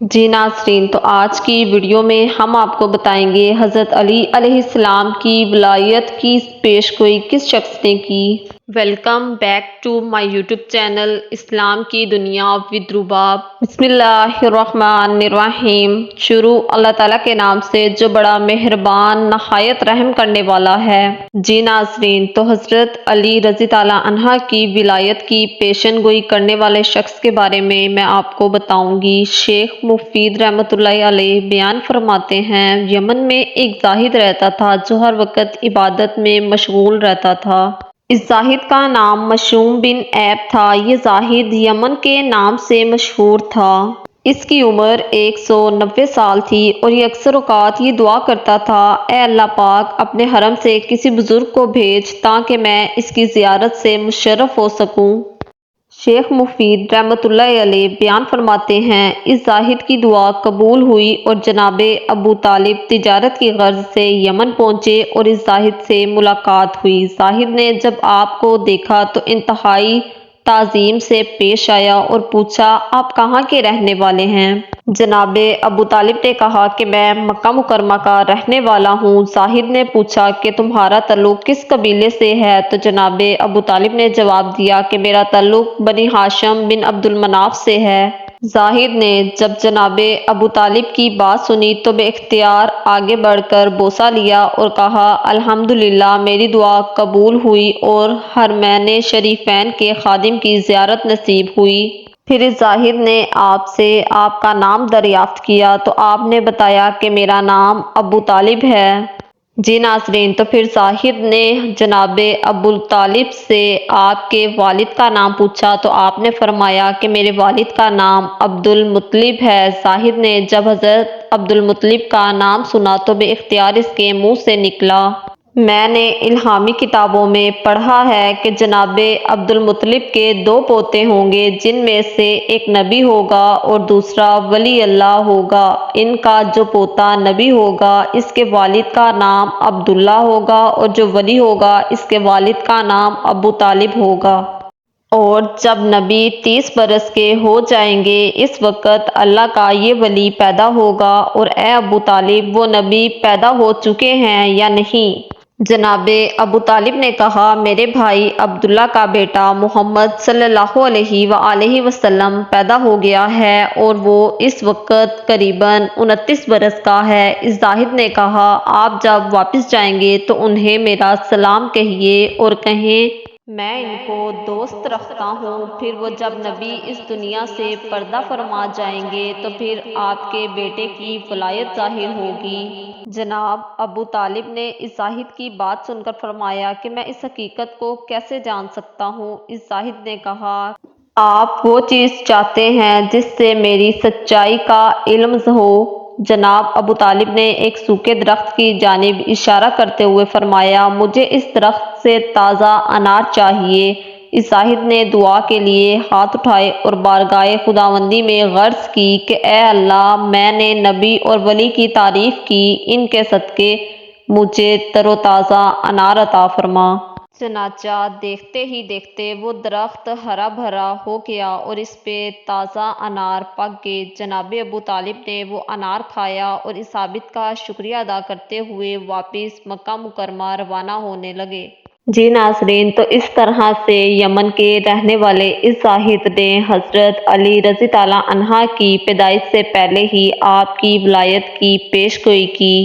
جی ناظرین، تو آج کی ویڈیو میں ہم آپ کو بتائیں گے حضرت علی علیہ السلام کی ولایت کی پیش گوئی کس شخص نے کی۔ Welcome back to my YouTube channel اسلام کی دنیا ود رباب۔ بسم اللہ الرحمن الرحیم۔ شروع اللہ تعالیٰ کے نام سے جو بڑا مہربان نہایت رحم کرنے والا ہے۔ جی ناظرین، تو حضرت علی رضی اللہ عنہ کی ولایت کی پیشن گوئی کرنے والے شخص کے بارے میں آپ کو بتاؤں گی۔ شیخ مفید رحمۃ اللہ علیہ بیان فرماتے ہیں، یمن میں ایک زاہد رہتا تھا جو ہر وقت عبادت میں مشغول رہتا تھا۔ اس زاہد کا نام مشوم بن عیب تھا۔ یہ زاہد یمن کے نام سے مشہور تھا۔ اس کی عمر 190 سال تھی اور یہ اکثر اوقات یہ دعا کرتا تھا، اے اللہ پاک، اپنے حرم سے کسی بزرگ کو بھیج تاکہ میں اس کی زیارت سے مشرف ہو سکوں۔ شیخ مفید رحمۃ اللہ علیہ بیان فرماتے ہیں، اس زاہد کی دعا قبول ہوئی اور جناب ابو طالب تجارت کی غرض سے یمن پہنچے اور اس زاہد سے ملاقات ہوئی۔ زاہد نے جب آپ کو دیکھا تو انتہائی تعظیم سے پیش آیا اور پوچھا، آپ کہاں کے رہنے والے ہیں؟ جناب ابو طالب نے کہا کہ میں مکہ مکرمہ کا رہنے والا ہوں۔ زاہد نے پوچھا کہ تمہارا تعلق کس قبیلے سے ہے؟ تو جناب ابو طالب نے جواب دیا کہ میرا تعلق بنی ہاشم بن عبد المناف سے ہے۔ زاہد نے جب جناب ابو طالب کی بات سنی تو بے اختیار آگے بڑھ کر بوسہ لیا اور کہا، الحمدللہ، میری دعا قبول ہوئی اور حرمین شریفین کے خادم کی زیارت نصیب ہوئی۔ پھر اس زاہد نے آپ سے آپ کا نام دریافت کیا تو آپ نے بتایا کہ میرا نام ابو طالب ہے۔ جی ناظرین، تو پھر زاہد نے جناب ابو طالب سے آپ کے والد کا نام پوچھا تو آپ نے فرمایا کہ میرے والد کا نام عبد المطلب ہے۔ زاہد نے جب حضرت عبد المطلب کا نام سنا تو بے اختیار اس کے منہ سے نکلا، میں نے الہامی کتابوں میں پڑھا ہے کہ جناب عبد المطلب کے 2 پوتے ہوں گے، جن میں سے ایک نبی ہوگا اور دوسرا ولی اللہ ہوگا۔ ان کا جو پوتا نبی ہوگا اس کے والد کا نام عبداللہ ہوگا اور جو ولی ہوگا اس کے والد کا نام ابو طالب ہوگا۔ اور جب نبی 30 برس کے ہو جائیں گے اس وقت اللہ کا یہ ولی پیدا ہوگا۔ اور اے ابو طالب، وہ نبی پیدا ہو چکے ہیں یا نہیں؟ جناب ابو طالب نے کہا، میرے بھائی عبداللہ کا بیٹا محمد صلی اللہ علیہ وآلہ وسلم پیدا ہو گیا ہے اور وہ اس وقت قریباً 29 برس کا ہے۔ اس زاہد نے کہا، آپ جب واپس جائیں گے تو انہیں میرا سلام کہیے اور کہیں میں ان کو دوست رکھتا ہوں۔ پھر وہ جب نبی اس دنیا سے پردہ فرما جائیں گے تو پھر آپ کے بیٹے کی ولایت ظاہر ہوگی۔ جناب ابو طالب نے اس زاہد کی بات سن کر فرمایا کہ میں اس حقیقت کو کیسے جان سکتا ہوں؟ اس زاہد نے کہا، آپ وہ چیز چاہتے ہیں جس سے میری سچائی کا علم ہو۔ جناب ابو طالب نے ایک سوکھے درخت کی جانب اشارہ کرتے ہوئے فرمایا، مجھے اس درخت سے تازہ انار چاہیے۔ اس زاہد نے دعا کے لیے ہاتھ اٹھائے اور بارگاہ خداوندی میں غرض کی کہ اے اللہ، میں نے نبی اور ولی کی تعریف کی، ان کے صدقے مجھے تر و تازہ انار عطا فرما۔ چنانچہ دیکھتے ہی دیکھتے وہ درخت ہرا بھرا ہو گیا اور اس پہ تازہ انار پک گئے۔ جناب ابو طالب نے وہ انار کھایا اور اس عابد کا شکریہ ادا کرتے ہوئے واپس مکہ مکرمہ روانہ ہونے لگے۔ جی ناظرین، تو اس طرح سے یمن کے رہنے والے اس زاہد نے حضرت علی رضی اللہ عنہ کی پیدائش سے پہلے ہی آپ کی ولایت کی پیش گوئی کی۔